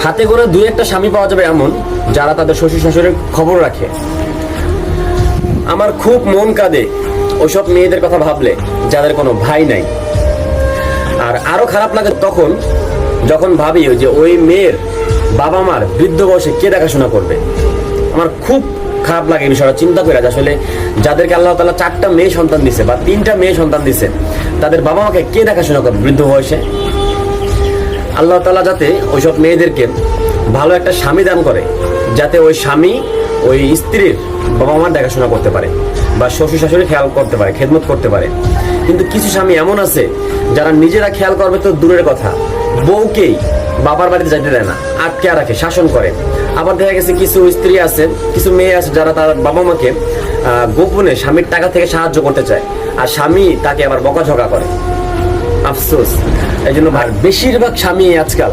হাতে করে দুই একটা স্বামী পাওয়া যাবে এমন যারা তাদের শ্বশুর শাশুড়ির খবর রাখে। আমার খুব মন কাঁদে ওইসব মেয়েদের কথা ভাবলে যাদের কোনো ভাই নাই। আর আরো খারাপ লাগে তখন যখন ভাবি যে ওই মেয়ের বাবা মার বৃদ্ধ বয়সে কে দেখাশোনা করবে। আমার খুব খারাপ লাগে বিষয়টা চিন্তা করে, আসলে যাদেরকে আল্লাহ তাআলা 4টা মেয়ে সন্তান দিছে বা 3টা মেয়ে সন্তান দিছে, তাদের বাবা মাকে কে দেখাশোনা করবে বৃদ্ধ বয়সে। আল্লাহ তাআলা যাতে ওইসব মেয়েদেরকে ভালো একটা স্বামী দান করে, যাতে ওই স্বামী ওই স্ত্রীর বাবা মার দেখাশোনা করতে পারে বা শ্বশুর শাশুড়ি খেয়াল করতে পারে, খেদমত করতে পারে। কিন্তু কিছু স্বামী এমন আছে যারা নিজেরা খেয়াল করবে তো দূরের কথা, বউকেই বাবার বাড়িতে যাইতে দেয় না, আটকে রাখে, শাসন করে। আবার দেখা গেছে কিছু স্ত্রী আছে, কিছু মেয়ে আছে যারা তার বাবা মাকে গোপনে স্বামীর টাকা থেকে সাহায্য করতে চায়, আর স্বামী তাকে আবার বকাঝকা করে। আফসোস। এই জন্য বেশিরভাগ স্বামী আজকাল